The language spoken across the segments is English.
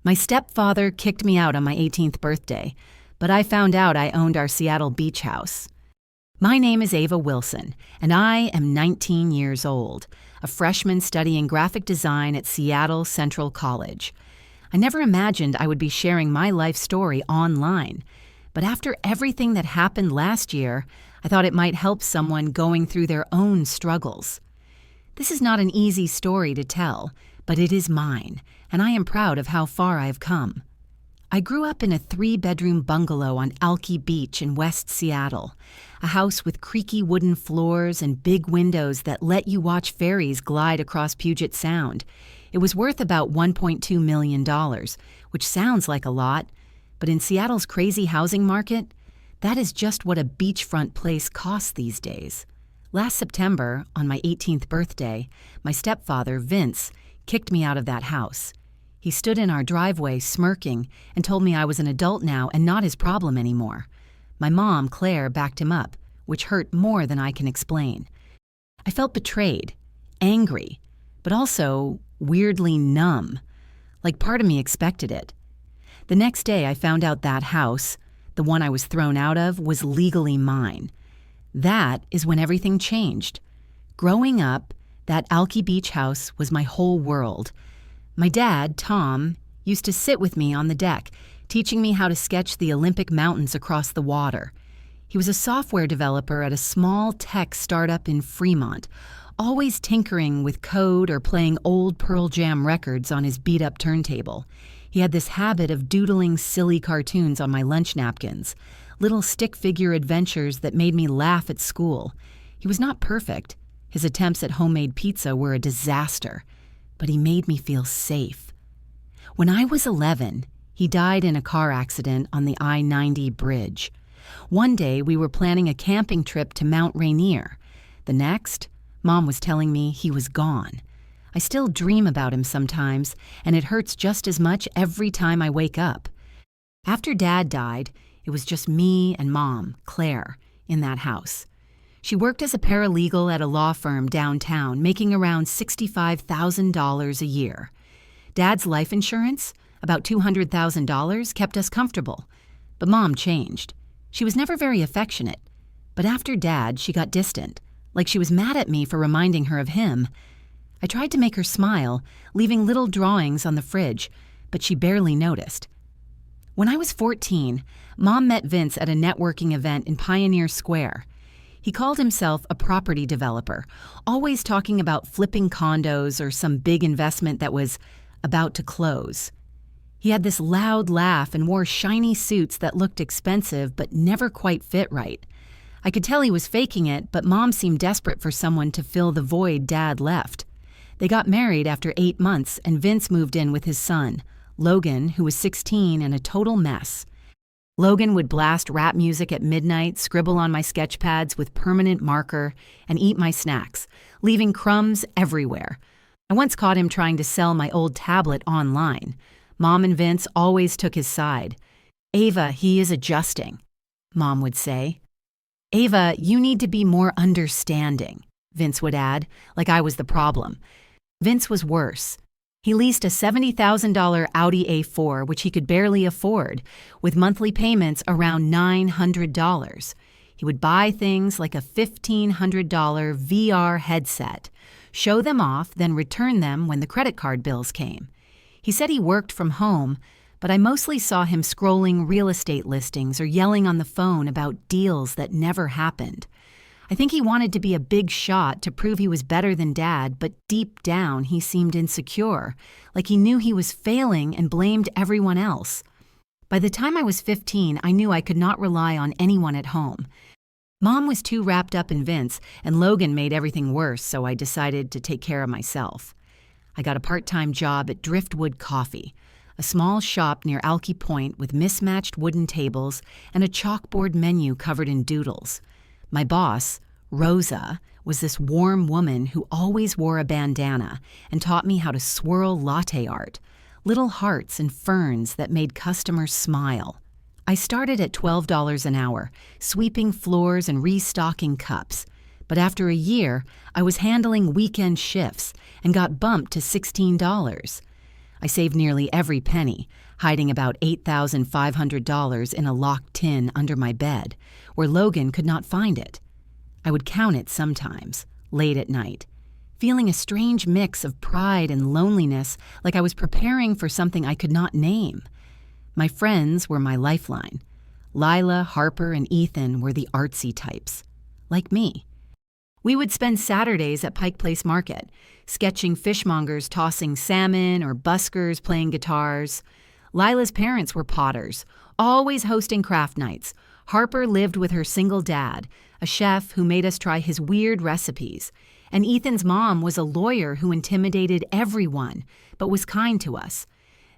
My stepfather kicked me out on my 18th birthday, but I found out I owned our Seattle beach house. My name is Ava Wilson, and I am 19 years old, a freshman studying graphic design at Seattle Central College. I never imagined I would be sharing my life story online, but after everything that happened last year, I thought it might help someone going through their own struggles. This is not an easy story to tell, but it is mine, and I am proud of how far I have come. I grew up in a 3-bedroom bungalow on Alki Beach in West Seattle, a house with creaky wooden floors and big windows that let you watch ferries glide across Puget Sound. It was worth about $1.2 million, which sounds like a lot, but in Seattle's crazy housing market, that is just what a beachfront place costs these days. Last September, on my 18th birthday, my stepfather, Vince, kicked me out of that house. He stood in our driveway smirking and told me I was an adult now and not his problem anymore. My mom, Claire, backed him up, which hurt more than I can explain. I felt betrayed, angry, but also weirdly numb, like part of me expected it. The next day I found out that house, the one I was thrown out of, was legally mine. That is when everything changed. Growing up, that Alki Beach house was my whole world. My dad, Tom, used to sit with me on the deck, teaching me how to sketch the Olympic mountains across the water. He was a software developer at a small tech startup in Fremont, always tinkering with code or playing old Pearl Jam records on his beat-up turntable. He had this habit of doodling silly cartoons on my lunch napkins, little stick figure adventures that made me laugh at school. He was not perfect. His attempts at homemade pizza were a disaster, but he made me feel safe. When I was 11, he died in a car accident on the I-90 bridge. One day, we were planning a camping trip to Mount Rainier. The next, Mom was telling me he was gone. I still dream about him sometimes, and it hurts just as much every time I wake up. After Dad died, it was just me and Mom, Claire, in that house. She worked as a paralegal at a law firm downtown, making around $65,000 a year. Dad's life insurance, about $200,000, kept us comfortable. But Mom changed. She was never very affectionate. But after Dad, she got distant, like she was mad at me for reminding her of him. I tried to make her smile, leaving little drawings on the fridge, but she barely noticed. When I was 14, Mom met Vince at a networking event in Pioneer Square. He called himself a property developer, always talking about flipping condos or some big investment that was about to close. He had this loud laugh and wore shiny suits that looked expensive but never quite fit right. I could tell he was faking it, but Mom seemed desperate for someone to fill the void Dad left. They got married after 8 months, and Vince moved in with his son, Logan, who was 16 and a total mess. Logan would blast rap music at midnight, scribble on my sketch pads with permanent marker, and eat my snacks, leaving crumbs everywhere. I once caught him trying to sell my old tablet online. Mom and Vince always took his side. "Ava, he is adjusting," Mom would say. "Ava, you need to be more understanding," Vince would add, like I was the problem. Vince was worse. He leased a $70,000 Audi A4, which he could barely afford, with monthly payments around $900. He would buy things like a $1,500 VR headset, show them off, then return them when the credit card bills came. He said he worked from home, but I mostly saw him scrolling real estate listings or yelling on the phone about deals that never happened. I think he wanted to be a big shot to prove he was better than Dad, but deep down he seemed insecure, like he knew he was failing and blamed everyone else. By the time I was 15, I knew I could not rely on anyone at home. Mom was too wrapped up in Vince, and Logan made everything worse, so I decided to take care of myself. I got a part-time job at Driftwood Coffee, a small shop near Alki Point with mismatched wooden tables and a chalkboard menu covered in doodles. My boss, Rosa, was this warm woman who always wore a bandana and taught me how to swirl latte art, little hearts and ferns that made customers smile. I started at $12 an hour, sweeping floors and restocking cups, but after a year, I was handling weekend shifts and got bumped to $16. I saved nearly every penny, hiding about $8,500 in a locked tin under my bed, where Logan could not find it. I would count it sometimes, late at night, feeling a strange mix of pride and loneliness, like I was preparing for something I could not name. My friends were my lifeline. Lila, Harper, and Ethan were the artsy types, like me. We would spend Saturdays at Pike Place Market, sketching fishmongers tossing salmon or buskers playing guitars. Lila's parents were potters, always hosting craft nights. Harper lived with her single dad, a chef who made us try his weird recipes. And Ethan's mom was a lawyer who intimidated everyone, but was kind to us.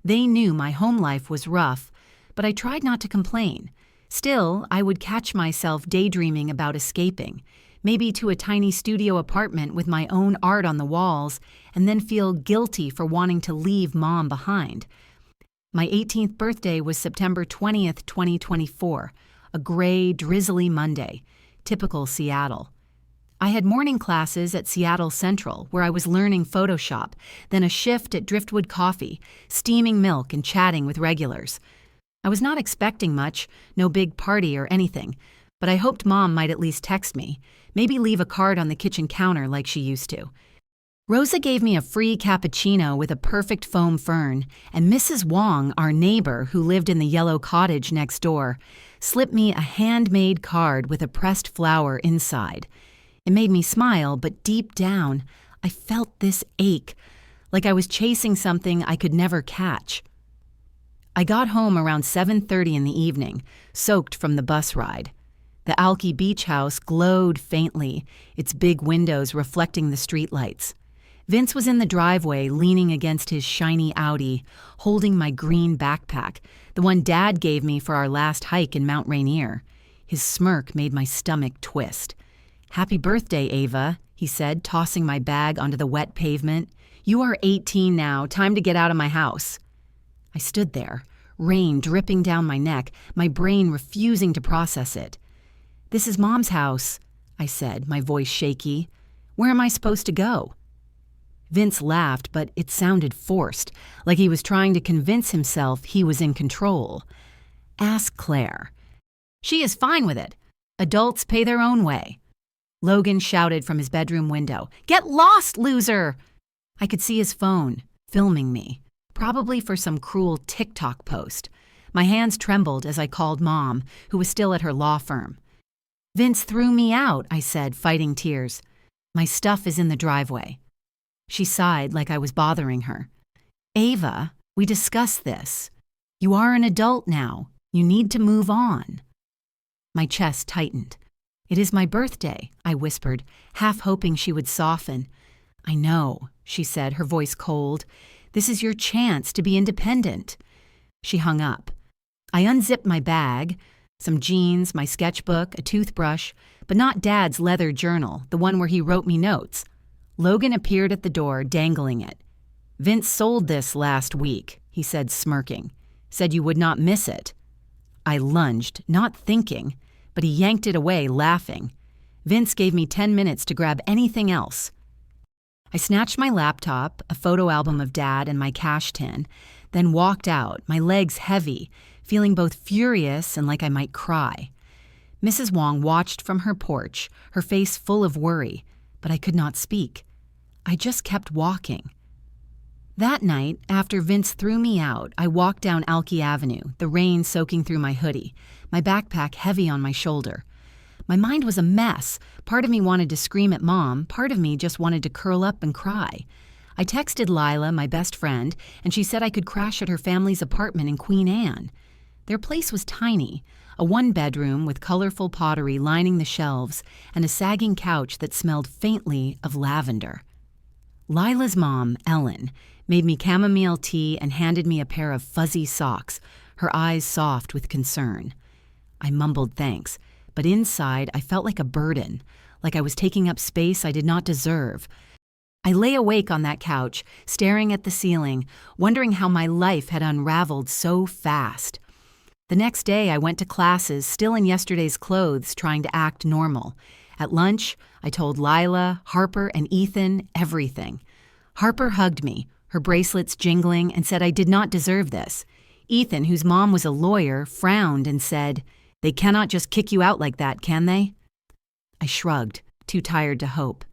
They knew my home life was rough, but I tried not to complain. Still, I would catch myself daydreaming about escaping, maybe to a tiny studio apartment with my own art on the walls, and then feel guilty for wanting to leave Mom behind. My 18th birthday was September 20th, 2024, a gray, drizzly Monday, typical Seattle. I had morning classes at Seattle Central, where I was learning Photoshop, then a shift at Driftwood Coffee, steaming milk and chatting with regulars. I was not expecting much, no big party or anything, but I hoped Mom might at least text me, maybe leave a card on the kitchen counter like she used to. Rosa gave me a free cappuccino with a perfect foam fern, and Mrs. Wong, our neighbor who lived in the yellow cottage next door, slipped me a handmade card with a pressed flower inside. It made me smile, but deep down, I felt this ache, like I was chasing something I could never catch. I got home around 7:30 in the evening, soaked from the bus ride. The Alki Beach House glowed faintly, its big windows reflecting the streetlights. Vince was in the driveway, leaning against his shiny Audi, holding my green backpack, the one Dad gave me for our last hike in Mount Rainier. His smirk made my stomach twist. "Happy birthday, Ava," he said, tossing my bag onto the wet pavement. "You are 18 now, time to get out of my house." I stood there, rain dripping down my neck, my brain refusing to process it. "This is Mom's house," I said, my voice shaky. "Where am I supposed to go?" Vince laughed, but it sounded forced, like he was trying to convince himself he was in control. "Ask Claire. She is fine with it. Adults pay their own way." Logan shouted from his bedroom window, "Get lost, loser!" I could see his phone, filming me, probably for some cruel TikTok post. My hands trembled as I called Mom, who was still at her law firm. "Vince threw me out," I said, fighting tears. "My stuff is in the driveway." She sighed like I was bothering her. "Ava, we discussed this. You are an adult now. You need to move on." My chest tightened. "It is my birthday," I whispered, half hoping she would soften. "I know," she said, her voice cold. "This is your chance to be independent." She hung up. I unzipped my bag, some jeans, my sketchbook, a toothbrush, but not Dad's leather journal, the one where he wrote me notes. Logan appeared at the door, dangling it. "Vince sold this last week," he said, smirking. "Said you would not miss it." I lunged, not thinking, but he yanked it away, laughing. Vince gave me 10 minutes to grab anything else. I snatched my laptop, a photo album of Dad, and my cash tin, then walked out, my legs heavy, feeling both furious and like I might cry. Mrs. Wong watched from her porch, her face full of worry, but I could not speak. I just kept walking. That night, after Vince threw me out, I walked down Alki Avenue, the rain soaking through my hoodie, my backpack heavy on my shoulder. My mind was a mess. Part of me wanted to scream at Mom, part of me just wanted to curl up and cry. I texted Lila, my best friend, and she said I could crash at her family's apartment in Queen Anne. Their place was tiny, a one-bedroom with colorful pottery lining the shelves and a sagging couch that smelled faintly of lavender. Lila's mom, Ellen, made me chamomile tea and handed me a pair of fuzzy socks, her eyes soft with concern. I mumbled thanks, but inside I felt like a burden, like I was taking up space I did not deserve. I lay awake on that couch, staring at the ceiling, wondering how my life had unraveled so fast. The next day I went to classes, still in yesterday's clothes, trying to act normal. At lunch, I told Lila, Harper, and Ethan everything. Harper hugged me, her bracelets jingling, and said I did not deserve this. Ethan, whose mom was a lawyer, frowned and said, "They cannot just kick you out like that, can they?" I shrugged, too tired to hope.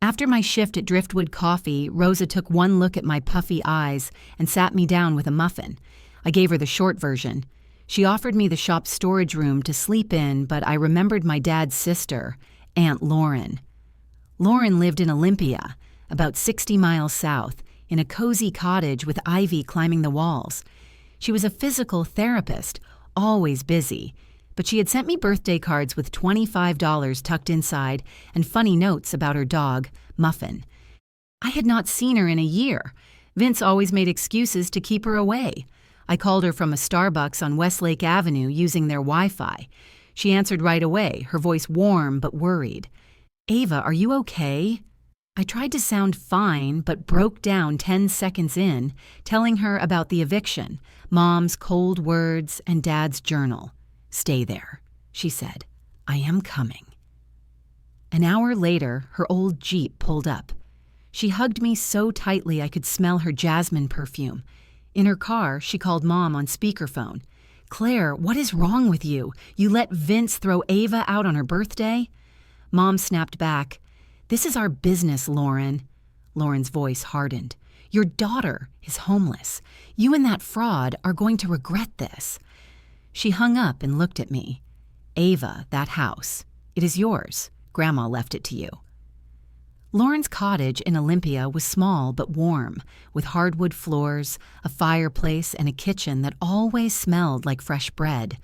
After my shift at Driftwood Coffee, Rosa took one look at my puffy eyes and sat me down with a muffin. I gave her the short version. She offered me the shop's storage room to sleep in, but I remembered my dad's sister, Aunt Lauren. Lauren lived in Olympia, about 60 miles south, in a cozy cottage with ivy climbing the walls. She was a physical therapist, always busy, but she had sent me birthday cards with $25 tucked inside and funny notes about her dog, Muffin. I had not seen her in a year. Vince always made excuses to keep her away. I called her from a Starbucks on Westlake Avenue using their Wi-Fi. She answered right away, her voice warm but worried. "Ava, are you okay?" I tried to sound fine, but broke down 10 seconds in, telling her about the eviction, Mom's cold words, and Dad's journal. "Stay there," she said. "I am coming." An hour later, her old Jeep pulled up. She hugged me so tightly I could smell her jasmine perfume. In her car, she called Mom on speakerphone. "Claire, what is wrong with you? You let Vince throw Ava out on her birthday?" Mom snapped back, "This is our business, Lauren." Lauren's voice hardened. "Your daughter is homeless. You and that fraud are going to regret this." She hung up and looked at me. "Ava, that house. It is yours. Grandma left it to you." Lauren's cottage in Olympia was small but warm, with hardwood floors, a fireplace, and a kitchen that always smelled like fresh bread.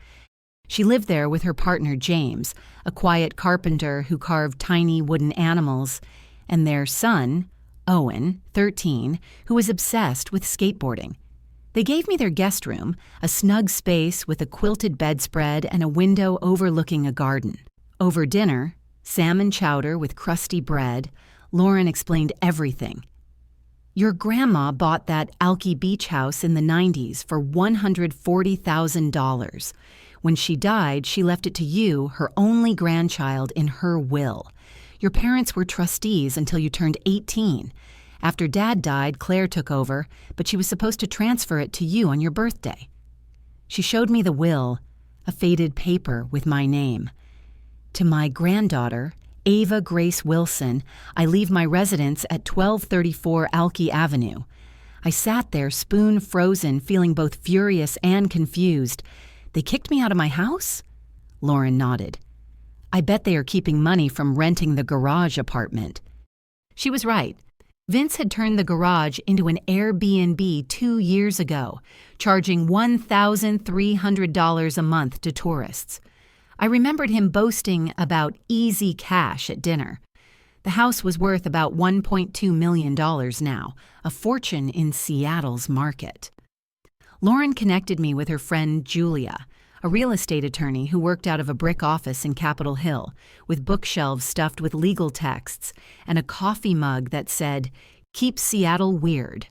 She lived there with her partner James, a quiet carpenter who carved tiny wooden animals, and their son, Owen, 13, who was obsessed with skateboarding. They gave me their guest room, a snug space with a quilted bedspread and a window overlooking a garden. Over dinner, salmon chowder with crusty bread, Lauren explained everything. "Your grandma bought that Alki beach house in the 90s for $140,000. When she died, she left it to you, her only grandchild, in her will. Your parents were trustees until you turned 18. After Dad died, Claire took over, but she was supposed to transfer it to you on your birthday." She showed me the will, a faded paper with my name. "To my granddaughter, Ava Grace Wilson, I leave my residence at 1234 Alki Avenue." I sat there, spoon frozen, feeling both furious and confused. "They kicked me out of my house?" Lauren nodded. "I bet they are keeping money from renting the garage apartment." She was right. Vince had turned the garage into an Airbnb 2 years ago, charging $1,300 a month to tourists. I remembered him boasting about easy cash at dinner. The house was worth about $1.2 million now, a fortune in Seattle's market. Lauren connected me with her friend Julia, a real estate attorney who worked out of a brick office in Capitol Hill, with bookshelves stuffed with legal texts and a coffee mug that said, "Keep Seattle Weird."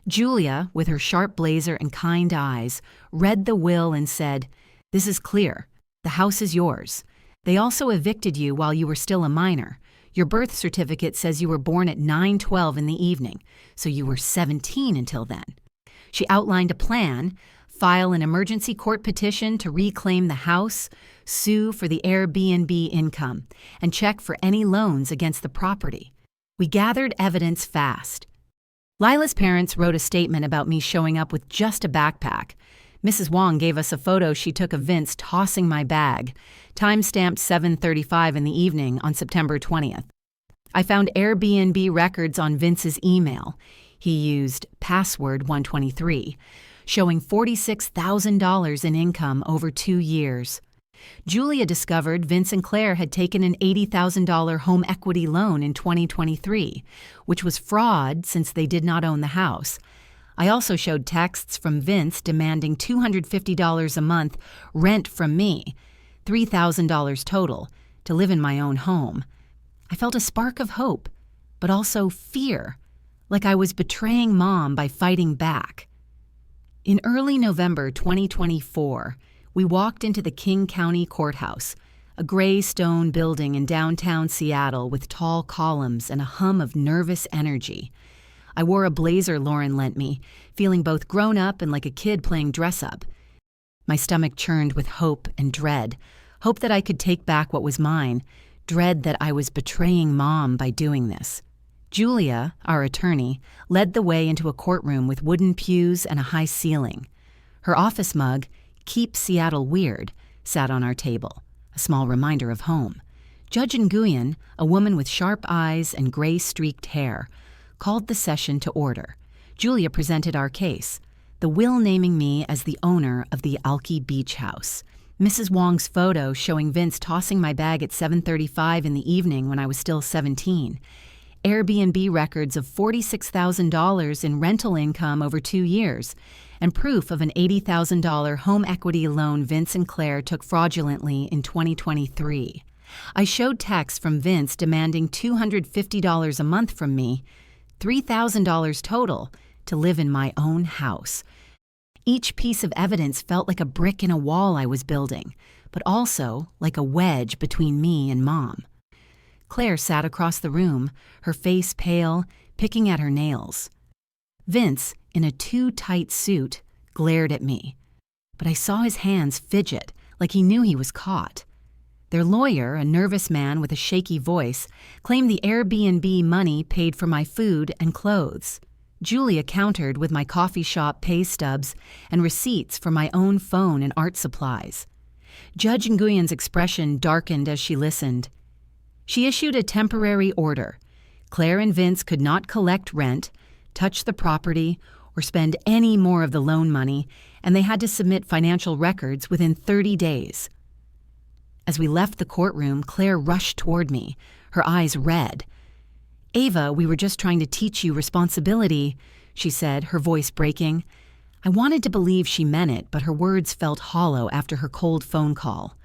Julia, with her sharp blazer and kind eyes, read the will and said, "This is clear. The house is yours. They also evicted you while you were still a minor. Your birth certificate says you were born at 9:12 in the evening, so you were 17 until then." She outlined a plan: file an emergency court petition to reclaim the house, sue for the Airbnb income, and check for any loans against the property. We gathered evidence fast. Lila's parents wrote a statement about me showing up with just a backpack. Mrs. Wong gave us a photo she took of Vince tossing my bag, time-stamped 7:35 in the evening on September 20th. I found Airbnb records on Vince's email. He used password 123, showing $46,000 in income over 2 years. Julia discovered Vince and Claire had taken an $80,000 home equity loan in 2023, which was fraud since they did not own the house. I also showed texts from Vince demanding $250 a month rent from me, $3,000 total, to live in my own home. I felt a spark of hope, but also fear, like I was betraying Mom by fighting back. In early November 2024, we walked into the King County Courthouse, a gray stone building in downtown Seattle with tall columns and a hum of nervous energy. I wore a blazer Lauren lent me, feeling both grown up and like a kid playing dress up. My stomach churned with hope and dread. Hope that I could take back what was mine. Dread that I was betraying Mom by doing this. Julia, our attorney, led the way into a courtroom with wooden pews and a high ceiling. Her office mug, "Keep Seattle Weird," sat on our table, a small reminder of home. Judge Nguyen, a woman with sharp eyes and gray-streaked hair, called the session to order. Julia presented our case, the will naming me as the owner of the Alki Beach House. Mrs. Wong's photo showing Vince tossing my bag at 7:35 in the evening when I was still 17. Airbnb records of $46,000 in rental income over 2 years, and proof of an $80,000 home equity loan Vince and Claire took fraudulently in 2023. I showed texts from Vince demanding $250 a month from me, $3,000 total, to live in my own house. Each piece of evidence felt like a brick in a wall I was building, but also like a wedge between me and Mom. Claire sat across the room, her face pale, picking at her nails. Vince, in a too-tight suit, glared at me, but I saw his hands fidget like he knew he was caught. Their lawyer, a nervous man with a shaky voice, claimed the Airbnb money paid for my food and clothes. Julia countered with my coffee shop pay stubs and receipts for my own phone and art supplies. Judge Nguyen's expression darkened as she listened. She issued a temporary order. Claire and Vince could not collect rent, touch the property, or spend any more of the loan money, and they had to submit financial records within 30 days. As we left the courtroom, Claire rushed toward me, her eyes red. "Ava, we were just trying to teach you responsibility," she said, her voice breaking. I wanted to believe she meant it, but her words felt hollow after her cold phone call.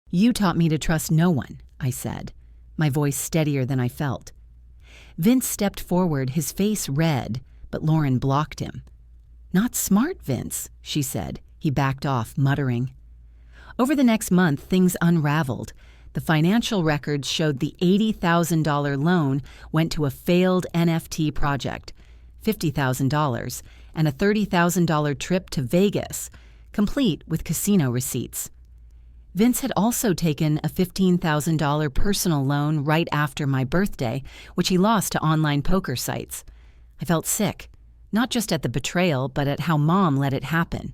"You taught me to trust no one," I said, my voice steadier than I felt. Vince stepped forward, his face red, but Lauren blocked him. "Not smart, Vince," she said. He backed off, muttering. Over the next month, things unraveled. The financial records showed the $80,000 loan went to a failed NFT project, $50,000, and a $30,000 trip to Vegas, complete with casino receipts. Vince had also taken a $15,000 personal loan right after my birthday, which he lost to online poker sites. I felt sick, not just at the betrayal, but at how Mom let it happen.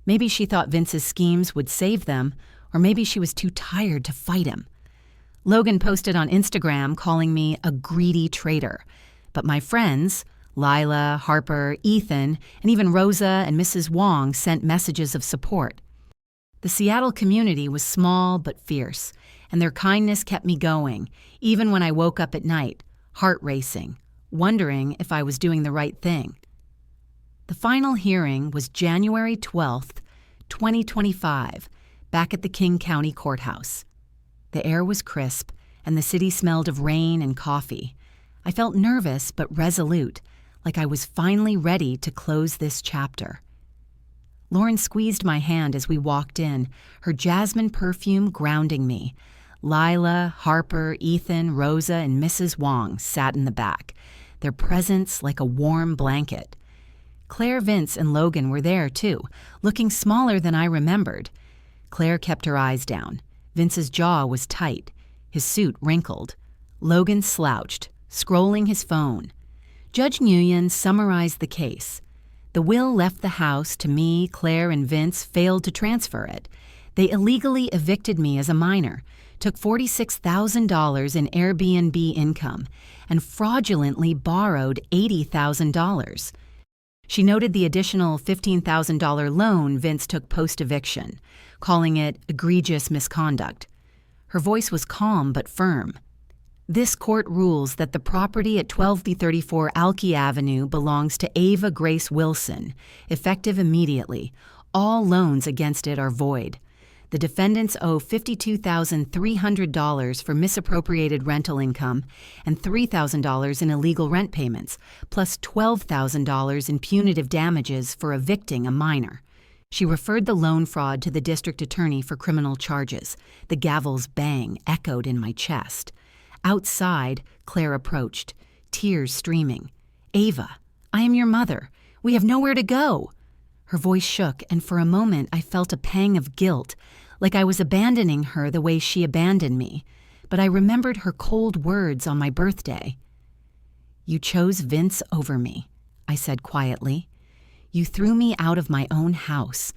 Maybe she thought Vince's schemes would save them, or maybe she was too tired to fight him. Logan posted on Instagram calling me a greedy traitor, but my friends, Lila, Harper, Ethan, and even Rosa and Mrs. Wong sent messages of support. The Seattle community was small but fierce, and their kindness kept me going, even when I woke up at night, heart racing, wondering if I was doing the right thing. The final hearing was January 12th, 2025, back at the King County Courthouse. The air was crisp, and the city smelled of rain and coffee. I felt nervous but resolute, like I was finally ready to close this chapter. Lauren squeezed my hand as we walked in, her jasmine perfume grounding me. Lila, Harper, Ethan, Rosa, and Mrs. Wong sat in the back, their presence like a warm blanket. Claire, Vince, and Logan were there, too, looking smaller than I remembered. Claire kept her eyes down. Vince's jaw was tight, his suit wrinkled. Logan slouched, scrolling his phone. Judge Nguyen summarized the case. The will left the house to me, Claire, and Vince failed to transfer it. They illegally evicted me as a minor, took $46,000 in Airbnb income, and fraudulently borrowed $80,000. She noted the additional $15,000 loan Vince took post-eviction, calling it egregious misconduct. Her voice was calm but firm. This court rules that the property at 1234 Alki Avenue belongs to Ava Grace Wilson, effective immediately. All loans against it are void. The defendants owe $52,300 for misappropriated rental income and $3,000 in illegal rent payments, plus $12,000 in punitive damages for evicting a minor. She referred the loan fraud to the district attorney for criminal charges. The gavel's bang echoed in my chest. Outside, Claire approached, tears streaming. "Ava, I am your mother. We have nowhere to go." Her voice shook, and for a moment I felt a pang of guilt, like I was abandoning her the way she abandoned me. But I remembered her cold words on my birthday. "You chose Vince over me," I said quietly. "You threw me out of my own house."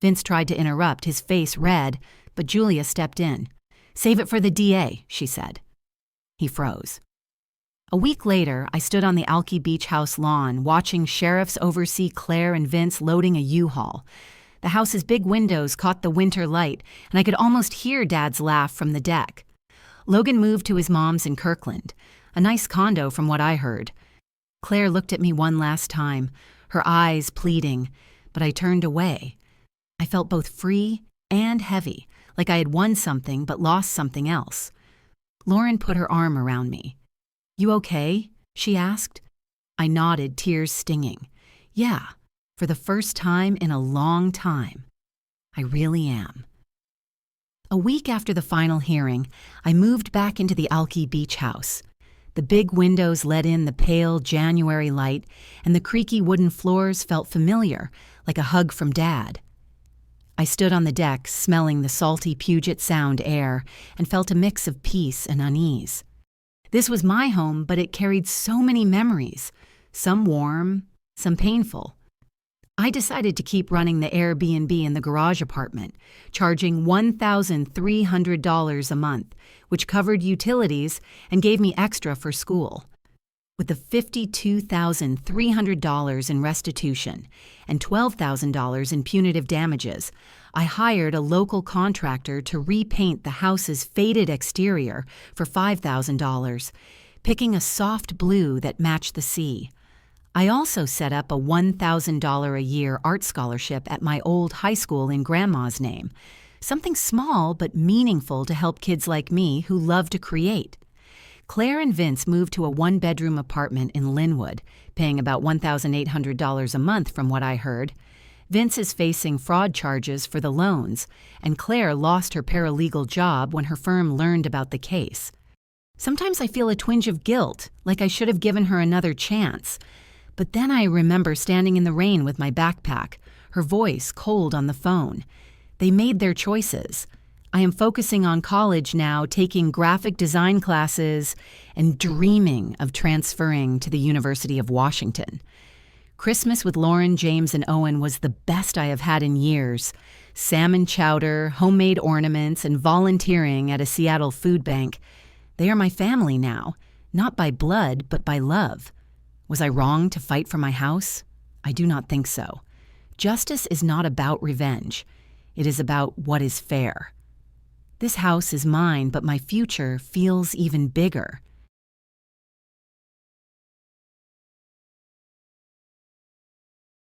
Vince tried to interrupt, his face red, but Julia stepped in. "Save it for the DA," she said. He froze. A week later, I stood on the Alki Beach House lawn watching sheriffs oversee Claire and Vince loading a U-Haul. The house's big windows caught the winter light, and I could almost hear Dad's laugh from the deck. Logan moved to his mom's in Kirkland, a nice condo from what I heard. Claire looked at me one last time, her eyes pleading, but I turned away. I felt both free and heavy, like I had won something but lost something else. Lauren put her arm around me. "You okay?" she asked. I nodded, tears stinging. "Yeah, for the first time in a long time. I really am." A week after the final hearing, I moved back into the Alki Beach House. The big windows let in the pale January light, and the creaky wooden floors felt familiar, like a hug from Dad. I stood on the deck, smelling the salty Puget Sound air, and felt a mix of peace and unease. This was my home, but it carried so many memories, some warm, some painful. I decided to keep running the Airbnb in the garage apartment, charging $1,300 a month, which covered utilities and gave me extra for school. With the $52,300 in restitution and $12,000 in punitive damages, I hired a local contractor to repaint the house's faded exterior for $5,000, picking a soft blue that matched the sea. I also set up a $1,000 a year art scholarship at my old high school in Grandma's name, something small but meaningful to help kids like me who love to create. Claire and Vince moved to a one-bedroom apartment in Linwood, paying about $1,800 a month from what I heard. Vince is facing fraud charges for the loans, and Claire lost her paralegal job when her firm learned about the case. Sometimes I feel a twinge of guilt, like I should have given her another chance. But then I remember standing in the rain with my backpack, her voice cold on the phone. They made their choices. I am focusing on college now, taking graphic design classes, and dreaming of transferring to the University of Washington. Christmas with Lauren, James, and Owen was the best I have had in years. Salmon chowder, homemade ornaments, and volunteering at a Seattle food bank. They are my family now, not by blood, but by love. Was I wrong to fight for my house? I do not think so. Justice is not about revenge. It is about what is fair. This house is mine, but my future feels even bigger.